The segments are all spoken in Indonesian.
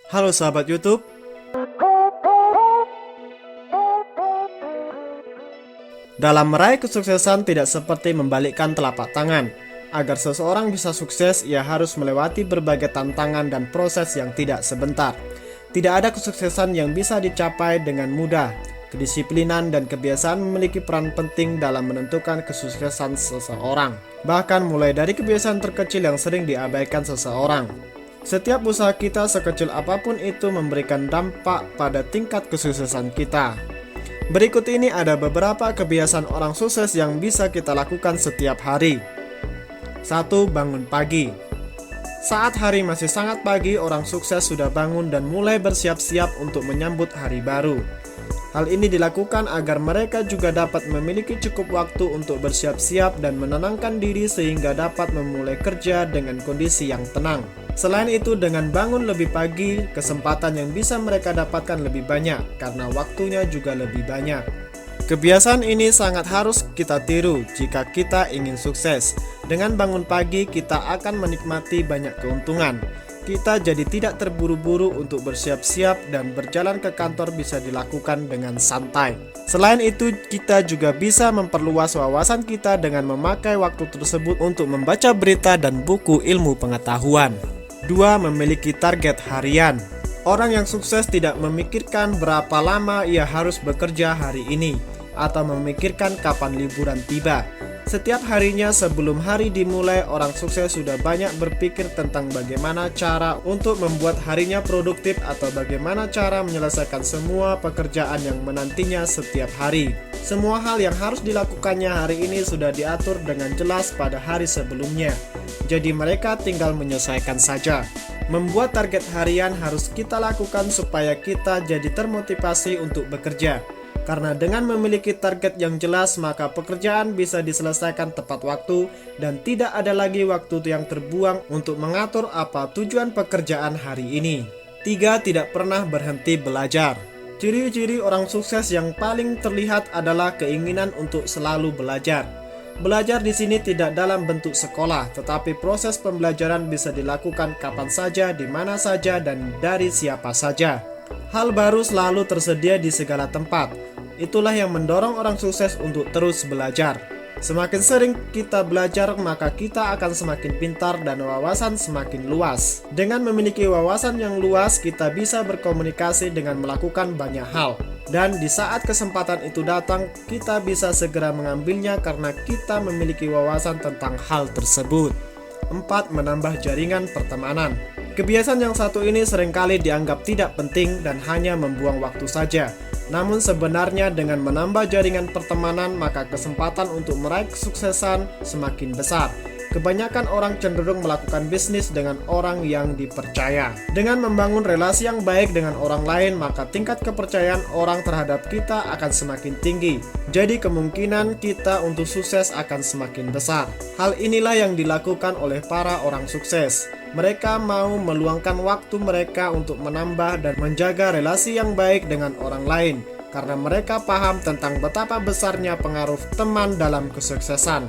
Halo sahabat YouTube, dalam meraih kesuksesan tidak seperti membalikkan telapak tangan. Agar seseorang bisa sukses, ia harus melewati berbagai tantangan dan proses yang tidak sebentar. Tidak ada kesuksesan yang bisa dicapai dengan mudah. Kedisiplinan dan kebiasaan memiliki peran penting dalam menentukan kesuksesan seseorang. Bahkan mulai dari kebiasaan terkecil yang sering diabaikan seseorang. Setiap usaha kita sekecil apapun itu memberikan dampak pada tingkat kesuksesan kita. Berikut ini ada beberapa kebiasaan orang sukses yang bisa kita lakukan setiap hari. 1. Bangun pagi. Saat hari masih sangat pagi, orang sukses sudah bangun dan mulai bersiap-siap untuk menyambut hari baru. Hal ini dilakukan agar mereka juga dapat memiliki cukup waktu untuk bersiap-siap dan menenangkan diri sehingga dapat memulai kerja dengan kondisi yang tenang. Selain itu, dengan bangun lebih pagi, kesempatan yang bisa mereka dapatkan lebih banyak karena waktunya juga lebih banyak. Kebiasaan ini sangat harus kita tiru jika kita ingin sukses. Dengan bangun pagi, kita akan menikmati banyak keuntungan. Kita jadi tidak terburu-buru untuk bersiap-siap dan berjalan ke kantor bisa dilakukan dengan santai. Selain itu, kita juga bisa memperluas wawasan kita dengan memakai waktu tersebut untuk membaca berita dan buku ilmu pengetahuan. 2. Memiliki target harian. Orang yang sukses tidak memikirkan berapa lama ia harus bekerja hari ini atau memikirkan kapan liburan tiba. Setiap harinya sebelum hari dimulai, orang sukses sudah banyak berpikir tentang bagaimana cara untuk membuat harinya produktif atau bagaimana cara menyelesaikan semua pekerjaan yang menantinya setiap hari. Semua hal yang harus dilakukannya hari ini sudah diatur dengan jelas pada hari sebelumnya. Jadi mereka tinggal menyelesaikan saja. Membuat target harian harus kita lakukan supaya kita jadi termotivasi untuk bekerja. Karena dengan memiliki target yang jelas, maka pekerjaan bisa diselesaikan tepat waktu dan tidak ada lagi waktu yang terbuang untuk mengatur apa tujuan pekerjaan hari ini. 3. Tidak pernah berhenti belajar. Ciri-ciri orang sukses yang paling terlihat adalah keinginan untuk selalu belajar. Belajar di sini tidak dalam bentuk sekolah, tetapi proses pembelajaran bisa dilakukan kapan saja, di mana saja, dan dari siapa saja. Hal baru selalu tersedia di segala tempat. Itulah yang mendorong orang sukses untuk terus belajar. Semakin sering kita belajar, maka kita akan semakin pintar dan wawasan semakin luas. Dengan memiliki wawasan yang luas, kita bisa berkomunikasi dengan melakukan banyak hal. Dan di saat kesempatan itu datang, kita bisa segera mengambilnya karena kita memiliki wawasan tentang hal tersebut. 4. Menambah jaringan pertemanan. Kebiasaan yang satu ini seringkali dianggap tidak penting dan hanya membuang waktu saja. Namun sebenarnya dengan menambah jaringan pertemanan, maka kesempatan untuk meraih kesuksesan semakin besar. Kebanyakan orang cenderung melakukan bisnis dengan orang yang dipercaya. Dengan membangun relasi yang baik dengan orang lain, maka tingkat kepercayaan orang terhadap kita akan semakin tinggi. Jadi kemungkinan kita untuk sukses akan semakin besar. Hal inilah yang dilakukan oleh para orang sukses. Mereka mau meluangkan waktu mereka untuk menambah dan menjaga relasi yang baik dengan orang lain, karena mereka paham tentang betapa besarnya pengaruh teman dalam kesuksesan.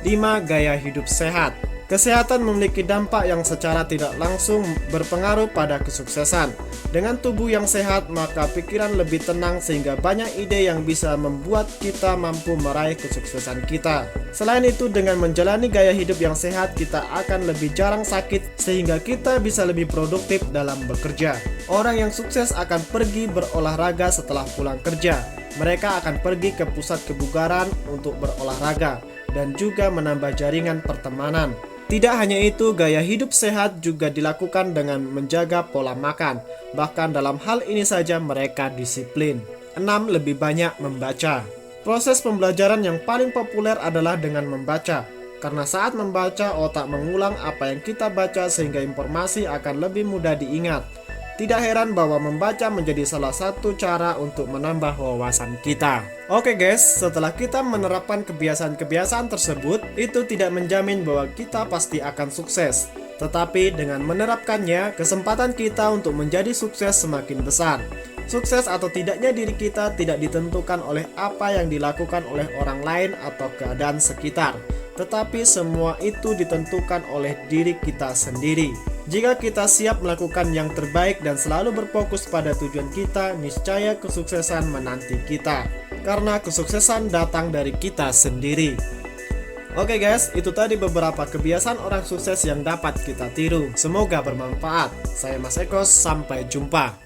5. Gaya hidup sehat. Kesehatan memiliki dampak yang secara tidak langsung berpengaruh pada kesuksesan. Dengan tubuh yang sehat, maka pikiran lebih tenang sehingga banyak ide yang bisa membuat kita mampu meraih kesuksesan kita. Selain itu, dengan menjalani gaya hidup yang sehat, kita akan lebih jarang sakit sehingga kita bisa lebih produktif dalam bekerja. Orang yang sukses akan pergi berolahraga setelah pulang kerja. Mereka akan pergi ke pusat kebugaran untuk berolahraga dan juga menambah jaringan pertemanan. Tidak hanya itu, gaya hidup sehat juga dilakukan dengan menjaga pola makan. Bahkan dalam hal ini saja mereka disiplin. 6. Lebih banyak membaca. Proses pembelajaran yang paling populer adalah dengan membaca. Karena saat membaca, otak mengulang apa yang kita baca sehingga informasi akan lebih mudah diingat. Tidak heran bahwa membaca menjadi salah satu cara untuk menambah wawasan kita. Oke guys, setelah kita menerapkan kebiasaan-kebiasaan tersebut, itu tidak menjamin bahwa kita pasti akan sukses. Tetapi dengan menerapkannya, kesempatan kita untuk menjadi sukses semakin besar. Sukses atau tidaknya diri kita tidak ditentukan oleh apa yang dilakukan oleh orang lain atau keadaan sekitar. Tetapi semua itu ditentukan oleh diri kita sendiri. Jika kita siap melakukan yang terbaik dan selalu berfokus pada tujuan kita, niscaya kesuksesan menanti kita. Karena kesuksesan datang dari kita sendiri. Oke guys, itu tadi beberapa kebiasaan orang sukses yang dapat kita tiru. Semoga bermanfaat. Saya Mas Eko, sampai jumpa.